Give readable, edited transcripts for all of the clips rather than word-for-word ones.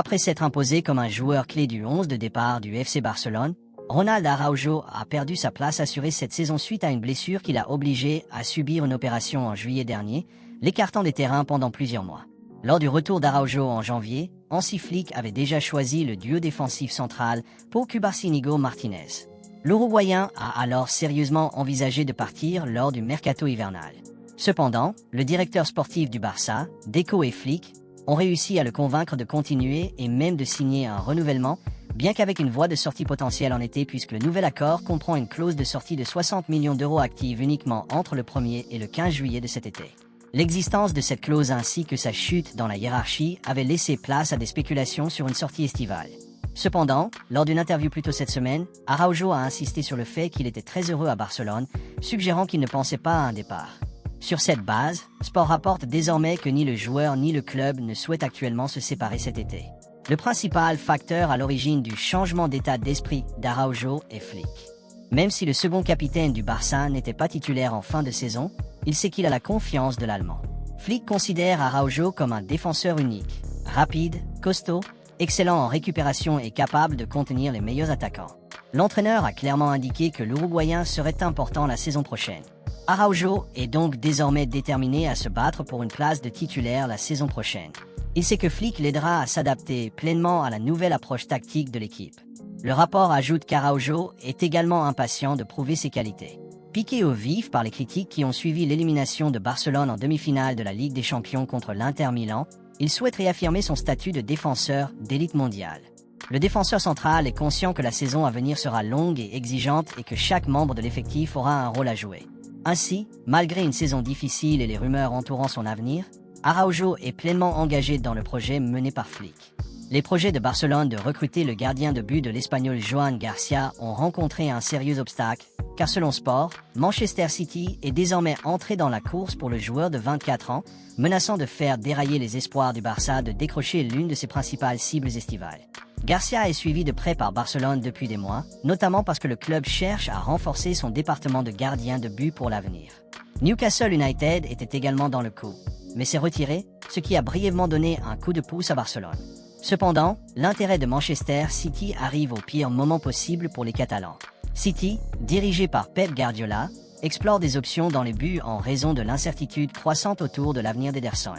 Après s'être imposé comme un joueur clé du 11 de départ du FC Barcelone, Ronald Araujo a perdu sa place assurée cette saison suite à une blessure qui l'a obligé à subir une opération en juillet dernier, l'écartant des terrains pendant plusieurs mois. Lors du retour d'Araujo en janvier, Hansi Flick avait déjà choisi le duo défensif central pour Cubarsinigo Martinez. L'Uruguayen a alors sérieusement envisagé de partir lors du mercato hivernal. Cependant, le directeur sportif du Barça, Deco et Flick, ont réussi à le convaincre de continuer et même de signer un renouvellement, bien qu'avec une voie de sortie potentielle en été puisque le nouvel accord comprend une clause de sortie de 60 millions d'euros active uniquement entre le 1er et le 15 juillet de cet été. L'existence de cette clause ainsi que sa chute dans la hiérarchie avait laissé place à des spéculations sur une sortie estivale. Cependant, lors d'une interview plus tôt cette semaine, Araujo a insisté sur le fait qu'il était très heureux à Barcelone, suggérant qu'il ne pensait pas à un départ. Sur cette base, Sport rapporte désormais que ni le joueur ni le club ne souhaitent actuellement se séparer cet été. Le principal facteur à l'origine du changement d'état d'esprit d'Araujo est Flick. Même si le second capitaine du Barça n'était pas titulaire en fin de saison, il sait qu'il a la confiance de l'Allemand. Flick considère Araujo comme un défenseur unique, rapide, costaud, excellent en récupération et capable de contenir les meilleurs attaquants. L'entraîneur a clairement indiqué que l'Uruguayen serait important la saison prochaine. Araujo est donc désormais déterminé à se battre pour une place de titulaire la saison prochaine. Il sait que Flick l'aidera à s'adapter pleinement à la nouvelle approche tactique de l'équipe. Le rapport ajoute qu'Araujo est également impatient de prouver ses qualités. Piqué au vif par les critiques qui ont suivi l'élimination de Barcelone en demi-finale de la Ligue des Champions contre l'Inter Milan, il souhaite réaffirmer son statut de défenseur d'élite mondiale. Le défenseur central est conscient que la saison à venir sera longue et exigeante et que chaque membre de l'effectif aura un rôle à jouer. Ainsi, malgré une saison difficile et les rumeurs entourant son avenir, Araujo est pleinement engagé dans le projet mené par Flick. Les projets de Barcelone de recruter le gardien de but de l'Espagnol Joan Garcia ont rencontré un sérieux obstacle, car selon Sport, Manchester City est désormais entré dans la course pour le joueur de 24 ans, menaçant de faire dérailler les espoirs du Barça de décrocher l'une de ses principales cibles estivales. Garcia est suivi de près par Barcelone depuis des mois, notamment parce que le club cherche à renforcer son département de gardien de but pour l'avenir. Newcastle United était également dans le coup, mais s'est retiré, ce qui a brièvement donné un coup de pouce à Barcelone. Cependant, l'intérêt de Manchester City arrive au pire moment possible pour les Catalans. City, dirigé par Pep Guardiola, explore des options dans les buts en raison de l'incertitude croissante autour de l'avenir d'Ederson.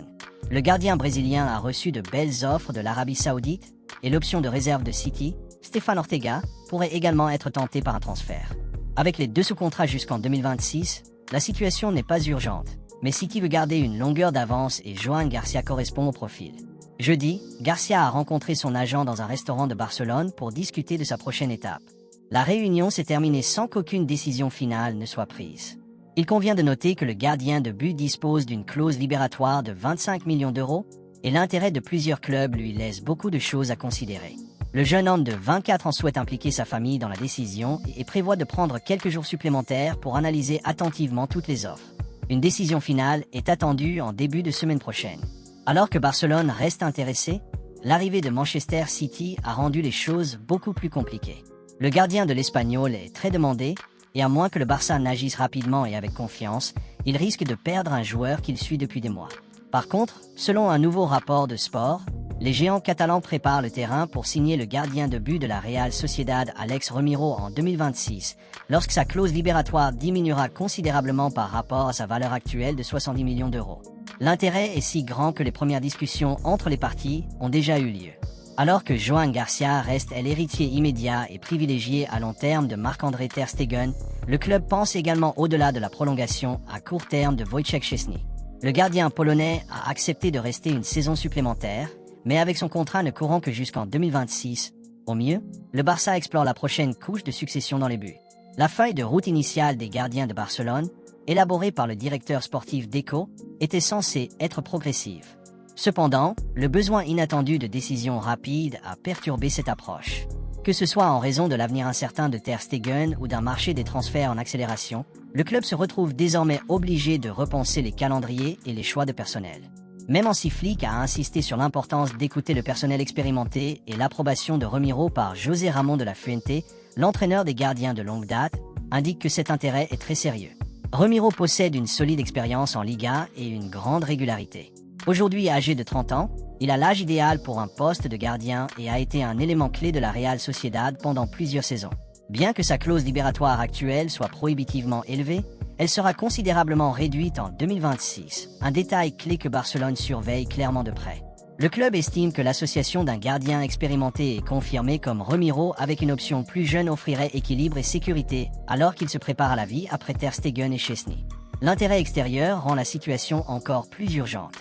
Le gardien brésilien a reçu de belles offres de l'Arabie Saoudite, et l'option de réserve de City, Stéphane Ortega, pourrait également être tenté par un transfert. Avec les deux sous-contrats jusqu'en 2026, la situation n'est pas urgente, mais City veut garder une longueur d'avance et Joan Garcia correspond au profil. Jeudi, Garcia a rencontré son agent dans un restaurant de Barcelone pour discuter de sa prochaine étape. La réunion s'est terminée sans qu'aucune décision finale ne soit prise. Il convient de noter que le gardien de but dispose d'une clause libératoire de 25 millions d'euros et l'intérêt de plusieurs clubs lui laisse beaucoup de choses à considérer. Le jeune homme de 24 ans souhaite impliquer sa famille dans la décision et prévoit de prendre quelques jours supplémentaires pour analyser attentivement toutes les offres. Une décision finale est attendue en début de semaine prochaine. Alors que Barcelone reste intéressé, l'arrivée de Manchester City a rendu les choses beaucoup plus compliquées. Le gardien de l'Espagnol est très demandé, et à moins que le Barça n'agisse rapidement et avec confiance, il risque de perdre un joueur qu'il suit depuis des mois. Par contre, selon un nouveau rapport de Sport, les géants catalans préparent le terrain pour signer le gardien de but de la Real Sociedad Alex Remiro en 2026, lorsque sa clause libératoire diminuera considérablement par rapport à sa valeur actuelle de 70 millions d'euros. L'intérêt est si grand que les premières discussions entre les parties ont déjà eu lieu. Alors que Joan Garcia reste l'héritier immédiat et privilégié à long terme de Marc-André Ter Stegen, le club pense également au-delà de la prolongation à court terme de Wojciech Szczesny. Le gardien polonais a accepté de rester une saison supplémentaire, mais avec son contrat ne courant que jusqu'en 2026, au mieux, le Barça explore la prochaine couche de succession dans les buts. La feuille de route initiale des gardiens de Barcelone, élaborée par le directeur sportif Deco, était censée être progressive. Cependant, le besoin inattendu de décisions rapides a perturbé cette approche. Que ce soit en raison de l'avenir incertain de Ter Stegen ou d'un marché des transferts en accélération, le club se retrouve désormais obligé de repenser les calendriers et les choix de personnel. Même Hansi Flick a insisté sur l'importance d'écouter le personnel expérimenté et l'approbation de Remiro par José Ramón de la Fuente, l'entraîneur des gardiens de longue date, indique que cet intérêt est très sérieux. Remiro possède une solide expérience en Liga et une grande régularité. Aujourd'hui âgé de 30 ans, il a l'âge idéal pour un poste de gardien et a été un élément clé de la Real Sociedad pendant plusieurs saisons. Bien que sa clause libératoire actuelle soit prohibitivement élevée, elle sera considérablement réduite en 2026, un détail clé que Barcelone surveille clairement de près. Le club estime que l'association d'un gardien expérimenté et confirmé comme Remiro avec une option plus jeune offrirait équilibre et sécurité alors qu'il se prépare à la vie après Ter Stegen et Chesney. L'intérêt extérieur rend la situation encore plus urgente.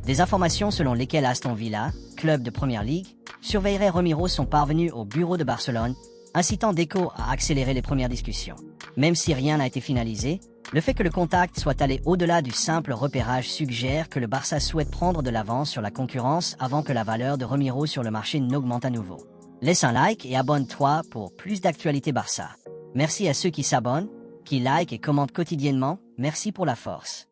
Des informations selon lesquelles Aston Villa, club de Première Ligue, surveillerait Remiro sont parvenues au bureau de Barcelone, incitant Deco à accélérer les premières discussions. Même si rien n'a été finalisé, le fait que le contact soit allé au-delà du simple repérage suggère que le Barça souhaite prendre de l'avance sur la concurrence avant que la valeur de Remiro sur le marché n'augmente à nouveau. Laisse un like et abonne-toi pour plus d'actualités Barça. Merci à ceux qui s'abonnent, qui likent et commentent quotidiennement, merci pour la force.